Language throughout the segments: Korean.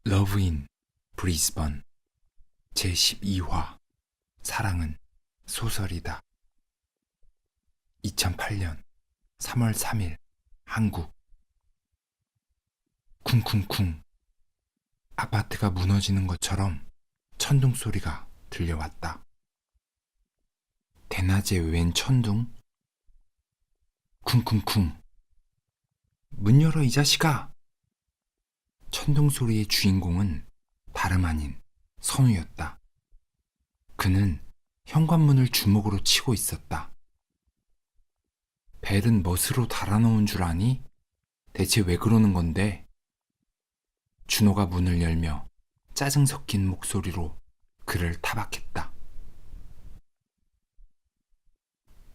러브 인 브리즈번 제12화 사랑은 소설이다. 2008년 3월 3일 한국. 쿵쿵쿵. 아파트가 무너지는 것처럼 천둥 소리가 들려왔다. 대낮에 웬 천둥? 쿵쿵쿵. 문 열어 이 자식아! 천둥 소리의 주인공은 다름 아닌 선우였다. 그는 현관문을 주먹으로 치고 있었다. 벨은 멋으로 달아놓은 줄 아니? 대체 왜 그러는 건데? 준호가 문을 열며 짜증 섞인 목소리로 그를 타박했다.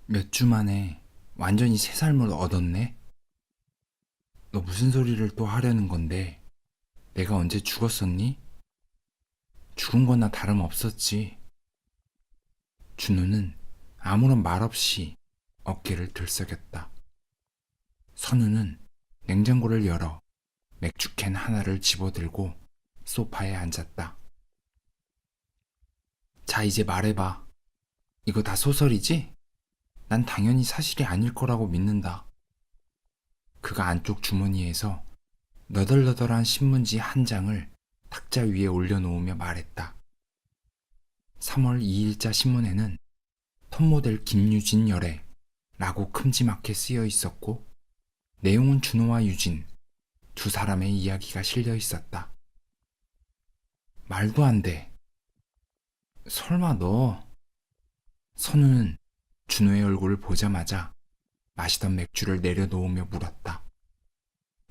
몇 주 만에 완전히 새 삶을 얻었네? 너 무슨 소리를 또 하려는 건데? 내가 언제 죽었었니? 죽은 거나 다름없었지. 준호는 아무런 말 없이 어깨를 들썩였다. 선우는 냉장고를 열어 맥주캔 하나를 집어들고 소파에 앉았다. 자, 이제 말해봐. 이거 다 소설이지? 난 당연히 사실이 아닐 거라고 믿는다. 그가 안쪽 주머니에서 너덜너덜한 신문지 한 장을 탁자 위에 올려놓으며 말했다. 3월 2일자 신문에는 톱모델 김유진 열애 라고 큼지막하게 쓰여 있었고, 내용은 준호와 유진 두 사람의 이야기가 실려 있었다. 말도 안 돼. 설마 너... 선우는 준호의 얼굴을 보자마자 마시던 맥주를 내려놓으며 물었다.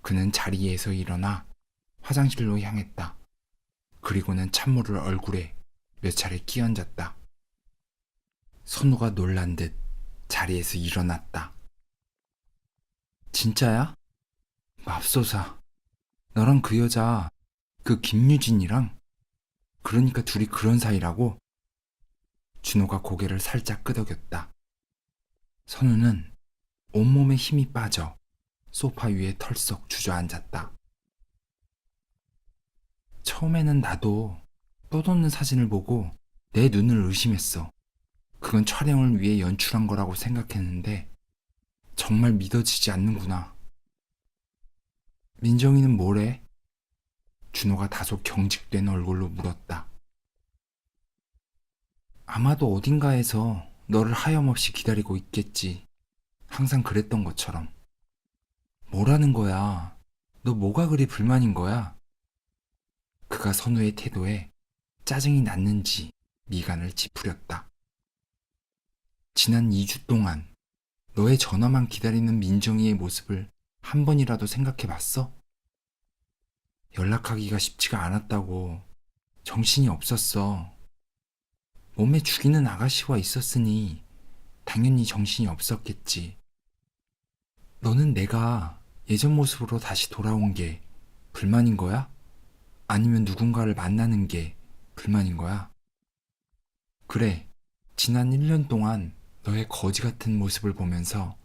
그는 자리에서 일어나 화장실로 향했다. 그리고는 찬물을 얼굴에 몇 차례 끼얹었다. 선우가 놀란 듯 자리에서 일어났다. 진짜야? 맙소사. 너랑 그 여자, 그 김유진이랑? 그러니까 둘이 그런 사이라고? 준호가 고개를 살짝 끄덕였다. 선우는 온몸에 힘이 빠져 소파 위에 털썩 주저앉았다. 처음에는 나도 떠도는 사진을 보고 내 눈을 의심했어. 그건 촬영을 위해 연출한 거라고 생각했는데 정말 믿어지지 않는구나. 민정이는 뭐래? 준호가 다소 경직된 얼굴로 물었다. 아마도 어딘가에서 너를 하염없이 기다리고 있겠지. 항상 그랬던 것처럼. 뭐라는 거야? 너 뭐가 그리 불만인 거야? 그가 선우의 태도에 짜증이 났는지 미간을 찌푸렸다. 지난 2주 동안 너의 전화만 기다리는 민정이의 모습을 한 번이라도 생각해 봤어? 연락하기가 쉽지가 않았다고. 정신이 없었어. 몸에 죽이는 아가씨와 있었으니 당연히 정신이 없었겠지. 너는 내가 예전 모습으로 다시 돌아온 게 불만인 거야? 아니면 누군가를 만나는 게 불만인 거야? 그래, 지난 1년 동안 너의 거지 같은 모습을 보면서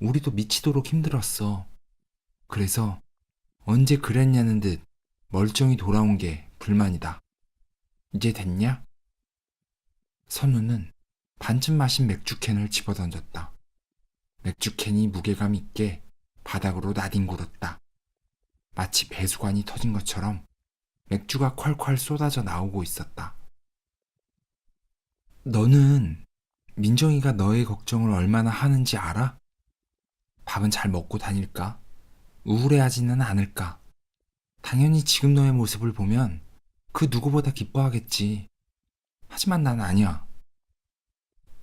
우리도 미치도록 힘들었어. 그래서 언제 그랬냐는 듯 멀쩡히 돌아온 게 불만이다. 이제 됐냐? 선우는 반쯤 마신 맥주캔을 집어던졌다. 맥주캔이 무게감 있게 바닥으로 나뒹굴었다. 마치 배수관이 터진 것처럼 맥주가 콸콸 쏟아져 나오고 있었다. 너는 민정이가 너의 걱정을 얼마나 하는지 알아? 밥은 잘 먹고 다닐까? 우울해하지는 않을까? 당연히 지금 너의 모습을 보면 그 누구보다 기뻐하겠지. 하지만 난 아니야.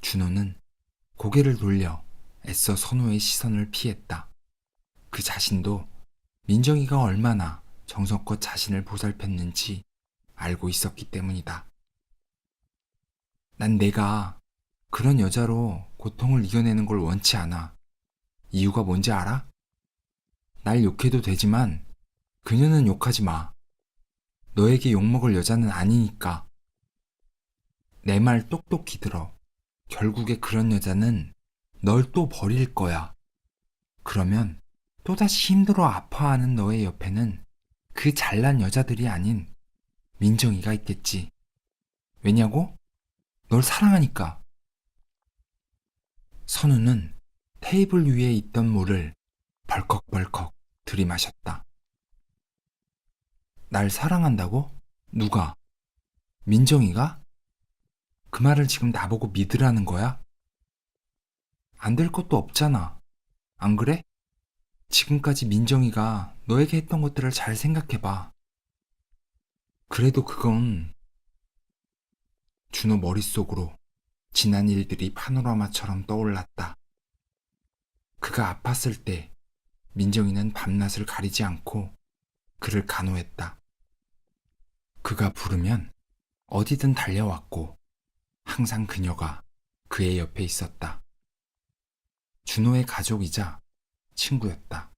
준호는 고개를 돌려 애써 선우의 시선을 피했다. 그 자신도 민정이가 얼마나 정성껏 자신을 보살폈는지 알고 있었기 때문이다. 난 내가 그런 여자로 고통을 이겨내는 걸 원치 않아. 이유가 뭔지 알아? 날 욕해도 되지만 그녀는 욕하지 마. 너에게 욕먹을 여자는 아니니까. 내 말 똑똑히 들어. 결국에 그런 여자는 널 또 버릴 거야. 그러면 또다시 힘들어 아파하는 너의 옆에는 그 잘난 여자들이 아닌 민정이가 있겠지. 왜냐고? 널 사랑하니까. 선우는 테이블 위에 있던 물을 벌컥벌컥 들이마셨다. 날 사랑한다고? 누가? 민정이가? 그 말을 지금 나보고 믿으라는 거야? 안 될 것도 없잖아. 안 그래? 지금까지 민정이가 너에게 했던 것들을 잘 생각해봐. 그래도 그건 준호 머릿속으로 지난 일들이 파노라마처럼 떠올랐다. 그가 아팠을 때 민정이는 밤낮을 가리지 않고 그를 간호했다. 그가 부르면 어디든 달려왔고 항상 그녀가 그의 옆에 있었다. 준호의 가족이자 친구였다.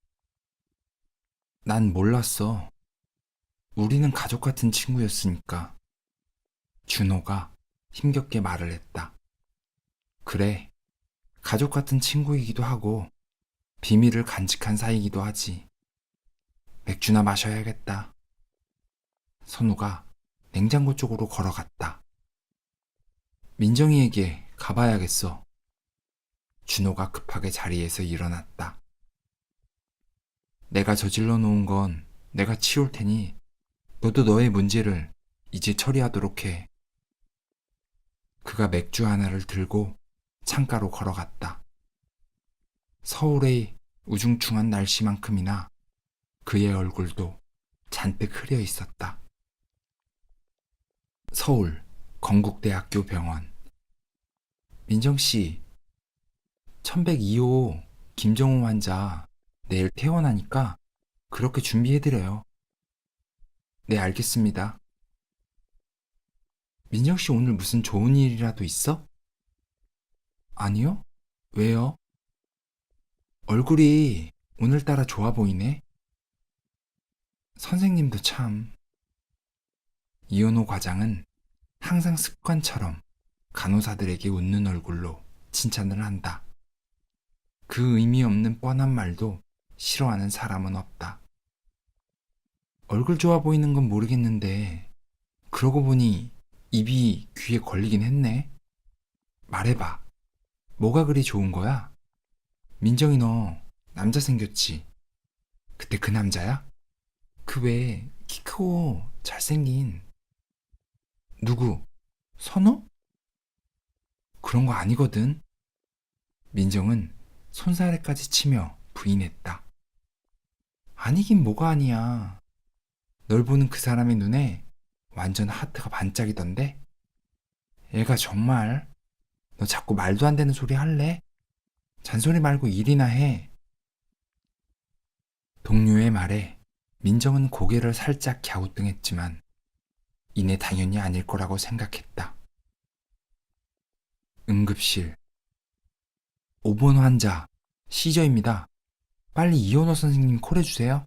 난 몰랐어. 우리는 가족 같은 친구였으니까. 준호가 힘겹게 말을 했다. 그래, 가족 같은 친구이기도 하고 비밀을 간직한 사이이기도 하지. 맥주나 마셔야겠다. 선우가 냉장고 쪽으로 걸어갔다. 민정이에게 가봐야겠어. 준호가 급하게 자리에서 일어났다. 내가 저질러 놓은 건 내가 치울 테니 너도 너의 문제를 이제 처리하도록 해. 그가 맥주 하나를 들고 창가로 걸어갔다. 서울의 우중충한 날씨만큼이나 그의 얼굴도 잔뜩 흐려 있었다. 서울 건국대학교 병원. 민정씨, 1102호 김정우 환자 내일 퇴원하니까 그렇게 준비해드려요. 네, 알겠습니다. 민정씨 오늘 무슨 좋은 일이라도 있어? 아니요? 왜요? 얼굴이 오늘따라 좋아 보이네. 선생님도 참. 이현호 과장은 항상 습관처럼 간호사들에게 웃는 얼굴로 칭찬을 한다. 그 의미 없는 뻔한 말도 싫어하는 사람은 없다. 얼굴 좋아 보이는 건 모르겠는데 그러고 보니 입이 귀에 걸리긴 했네. 말해봐. 뭐가 그리 좋은 거야? 민정이 너 남자 생겼지? 그때 그 남자야? 그 외에 키 크고 잘생긴. 누구? 선우? 그런 거 아니거든. 민정은 손사래까지 치며 부인했다. 아니긴 뭐가 아니야. 널 보는 그 사람의 눈에 완전 하트가 반짝이던데? 얘가 정말 너 자꾸 말도 안 되는 소리 할래? 잔소리 말고 일이나 해. 동료의 말에 민정은 고개를 살짝 갸우뚱했지만 이내 당연히 아닐 거라고 생각했다. 응급실. 5번 환자 시저입니다. 빨리 이현호 선생님 콜해주세요.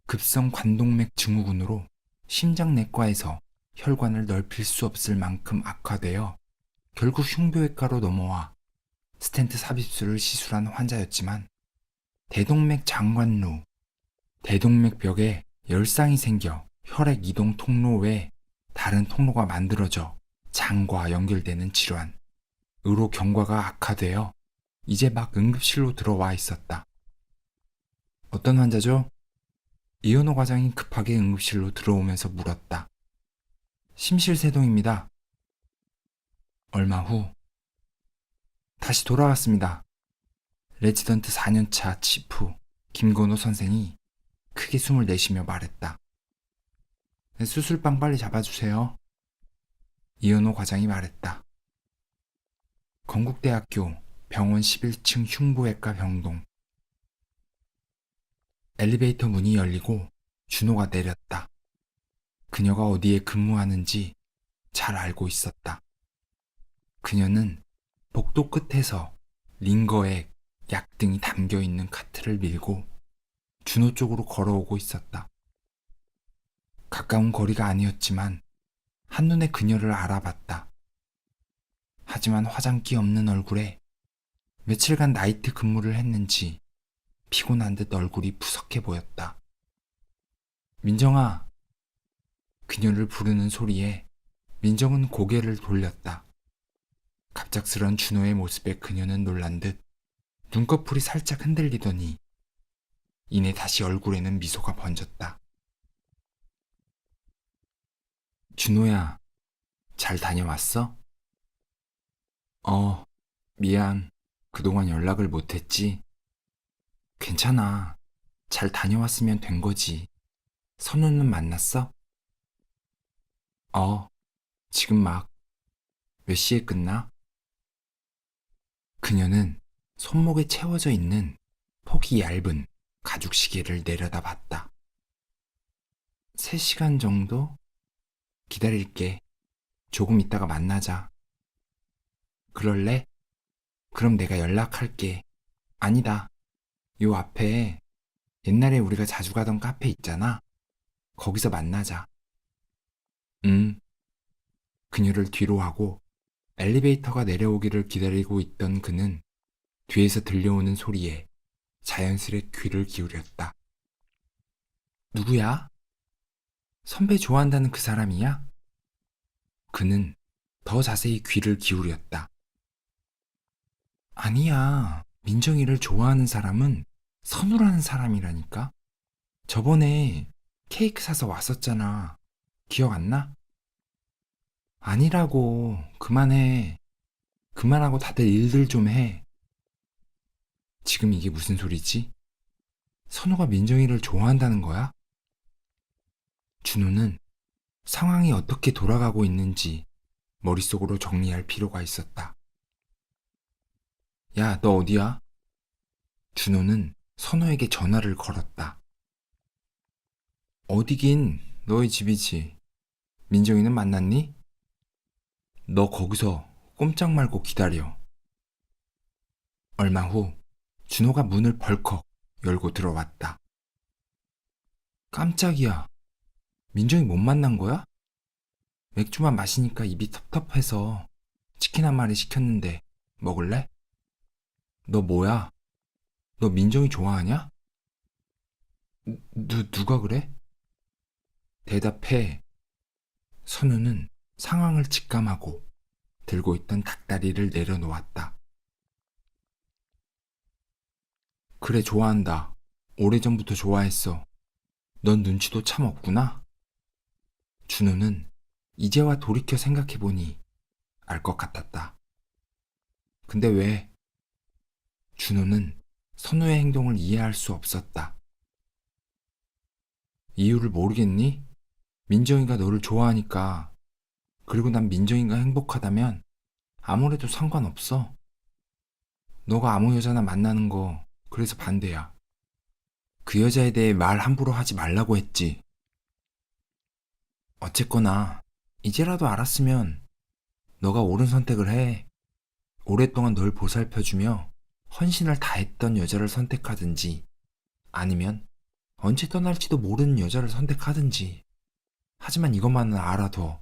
급성 관동맥 증후군으로 심장내과에서 혈관을 넓힐 수 없을 만큼 악화되어 결국 흉부외과로 넘어와 스텐트 삽입술을 시술한 환자였지만 대동맥 장관루, 대동맥벽에 열상이 생겨 혈액 이동 통로 외 다른 통로가 만들어져 장과 연결되는 질환, 으로 경과가 악화되어 이제 막 응급실로 들어와 있었다. 어떤 환자죠? 이현호 과장이 급하게 응급실로 들어오면서 물었다. 심실세동입니다. 얼마 후 다시 돌아왔습니다. 레지던트 4년차 치프 김건호 선생이 크게 숨을 내쉬며 말했다. 네, 수술방 빨리 잡아주세요. 이현호 과장이 말했다. 건국대학교 병원 11층 흉부외과 병동. 엘리베이터 문이 열리고 준호가 내렸다. 그녀가 어디에 근무하는지 잘 알고 있었다. 그녀는 복도 끝에서 링거액, 약 등이 담겨있는 카트를 밀고 준호 쪽으로 걸어오고 있었다. 가까운 거리가 아니었지만 한눈에 그녀를 알아봤다. 하지만 화장기 없는 얼굴에 며칠간 나이트 근무를 했는지 피곤한 듯 얼굴이 푸석해 보였다. 민정아. 그녀를 부르는 소리에 민정은 고개를 돌렸다. 갑작스런 준호의 모습에 그녀는 놀란 듯 눈꺼풀이 살짝 흔들리더니 이내 다시 얼굴에는 미소가 번졌다. 준호야, 잘 다녀왔어? 미안. 그동안 연락을 못했지. 괜찮아. 잘 다녀왔으면 된 거지. 선우는 만났어? 어, 지금 막. 몇 시에 끝나? 그녀는 손목에 채워져 있는 폭이 얇은 가죽 시계를 내려다봤다. 3시간 정도? 기다릴게. 조금 있다가 만나자. 그럴래? 그럼 내가 연락할게. 아니다. 요 앞에 옛날에 우리가 자주 가던 카페 있잖아. 거기서 만나자. 응. 그녀를 뒤로 하고 엘리베이터가 내려오기를 기다리고 있던 그는 뒤에서 들려오는 소리에 자연스레 귀를 기울였다. 누구야? 선배 좋아한다는 그 사람이야? 그는 더 자세히 귀를 기울였다. 아니야. 민정이를 좋아하는 사람은 선우라는 사람이라니까? 저번에 케이크 사서 왔었잖아. 기억 안 나? 아니라고. 그만해. 그만하고 다들 일들 좀 해. 지금 이게 무슨 소리지? 선우가 민정이를 좋아한다는 거야? 준호는 상황이 어떻게 돌아가고 있는지 머릿속으로 정리할 필요가 있었다. 야, 너 어디야? 준호는 선우에게 전화를 걸었다. 어디긴 너희 집이지. 민정이는 만났니? 너 거기서 꼼짝 말고 기다려. 얼마 후 준호가 문을 벌컥 열고 들어왔다. 깜짝이야. 민정이 못 만난 거야? 맥주만 마시니까 입이 텁텁해서 치킨 한 마리 시켰는데 먹을래? 너 뭐야? 너 민정이 좋아하냐? 누가 그래? 대답해. 선우는 상황을 직감하고 들고 있던 닭다리를 내려놓았다. 그래, 좋아한다. 오래전부터 좋아했어. 넌 눈치도 참 없구나. 준호는 이제와 돌이켜 생각해보니 알 것 같았다. 근데 왜? 준호는 선우의 행동을 이해할 수 없었다. 이유를 모르겠니? 민정이가 너를 좋아하니까. 그리고 난 민정이가 행복하다면 아무래도 상관없어. 너가 아무 여자나 만나는 거 그래서 반대야. 그 여자에 대해 말 함부로 하지 말라고 했지. 어쨌거나 이제라도 알았으면 너가 옳은 선택을 해. 오랫동안 널 보살펴주며 헌신을 다했던 여자를 선택하든지 아니면 언제 떠날지도 모르는 여자를 선택하든지. 하지만 이것만은 알아둬.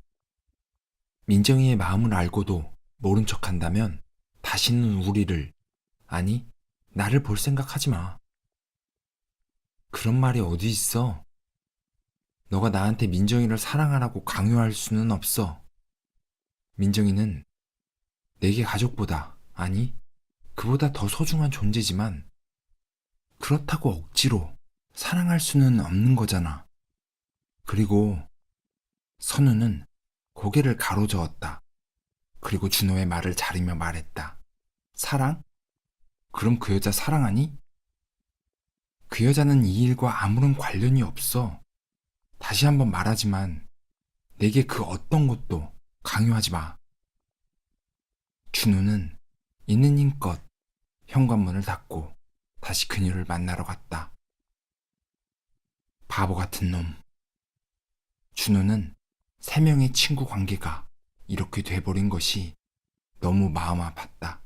민정이의 마음을 알고도 모른 척한다면 다시는 우리를, 아니 나를 볼 생각하지 마. 그런 말이 어디 있어. 너가 나한테 민정이를 사랑하라고 강요할 수는 없어. 민정이는 내게 가족보다, 아니 그보다 더 소중한 존재지만 그렇다고 억지로 사랑할 수는 없는 거잖아. 그리고 선우는 고개를 가로저었다. 그리고 준호의 말을 자르며 말했다. 사랑? 그럼 그 여자 사랑하니? 그 여자는 이 일과 아무런 관련이 없어. 다시 한번 말하지만 내게 그 어떤 것도 강요하지 마. 준호는 있는 힘껏 현관문을 닫고 다시 그녀를 만나러 갔다. 바보 같은 놈. 준호는 3명의 친구 관계가 이렇게 돼버린 것이 너무 마음 아팠다.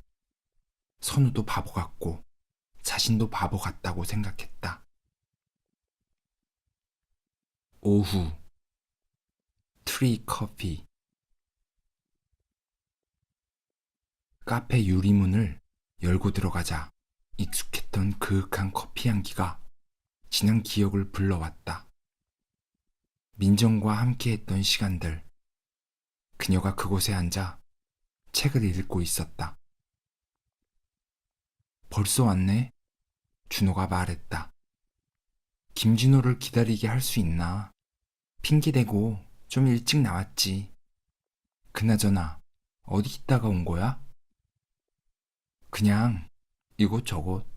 선우도 바보 같고 자신도 바보 같다고 생각했다. 오후 트리 커피. 카페 유리문을 열고 들어가자 익숙했던 그윽한 커피 향기가 지난 기억을 불러왔다. 민정과 함께했던 시간들. 그녀가 그곳에 앉아 책을 읽고 있었다. 벌써 왔네? 준호가 말했다. 김진호를 기다리게 할 수 있나? 핑계대고 좀 일찍 나왔지. 그나저나 어디 있다가 온 거야? 그냥 이곳저곳.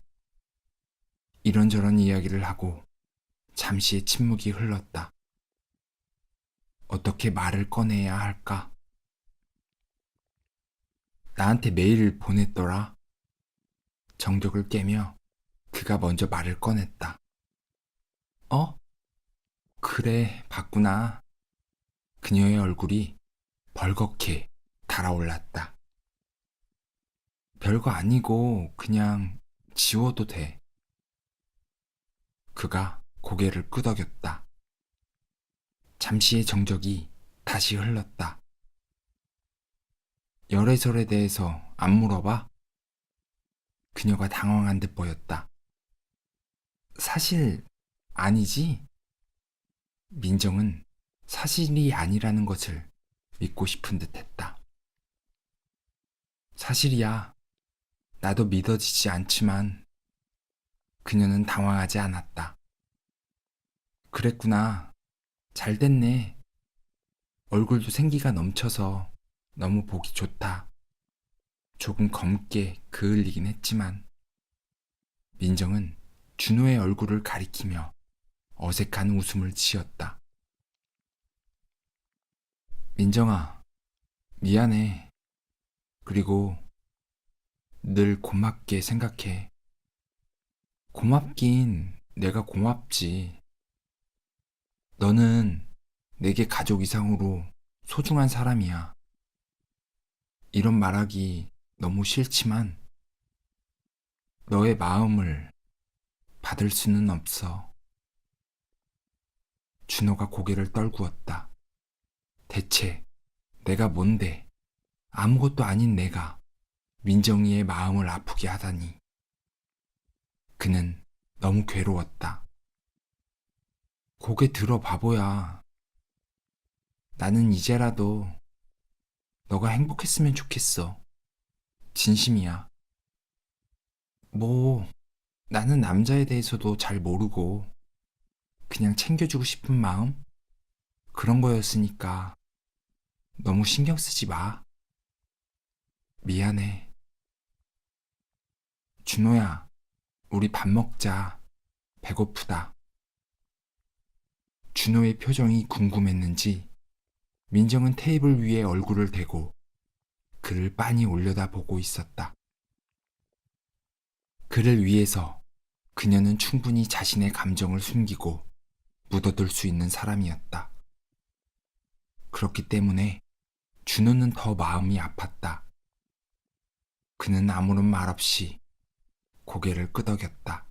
이런저런 이야기를 하고 잠시의 침묵이 흘렀다. 어떻게 말을 꺼내야 할까? 나한테 메일을 보냈더라. 정적을 깨며 그가 먼저 말을 꺼냈다. 어? 그래, 봤구나. 그녀의 얼굴이 벌겋게 달아올랐다. 별거 아니고 그냥 지워도 돼. 그가 고개를 끄덕였다. 잠시의 정적이 다시 흘렀다. 열애설에 대해서 안 물어봐? 그녀가 당황한 듯 보였다. 사실 아니지? 민정은 사실이 아니라는 것을 믿고 싶은 듯 했다. 사실이야. 나도 믿어지지 않지만 그녀는 당황하지 않았다. 그랬구나. 잘 됐네. 얼굴도 생기가 넘쳐서 너무 보기 좋다. 조금 검게 그을리긴 했지만 민정은 준호의 얼굴을 가리키며 어색한 웃음을 지었다. 민정아, 미안해. 그리고 늘 고맙게 생각해. 고맙긴 내가 고맙지. 너는 내게 가족 이상으로 소중한 사람이야. 이런 말하기 너무 싫지만 너의 마음을 받을 수는 없어. 준호가 고개를 떨구었다. 대체 내가 뭔데? 아무것도 아닌 내가 민정이의 마음을 아프게 하다니. 그는 너무 괴로웠다. 고개 들어 바보야. 나는 이제라도 너가 행복했으면 좋겠어. 진심이야. 뭐, 나는 남자에 대해서도 잘 모르고 그냥 챙겨주고 싶은 마음? 그런 거였으니까 너무 신경 쓰지 마. 미안해. 준호야, 우리 밥 먹자. 배고프다. 준호의 표정이 궁금했는지 민정은 테이블 위에 얼굴을 대고 그를 빤히 올려다보고 있었다. 그를 위해서 그녀는 충분히 자신의 감정을 숨기고 묻어둘 수 있는 사람이었다. 그렇기 때문에 준호는 더 마음이 아팠다. 그는 아무런 말 없이 고개를 끄덕였다.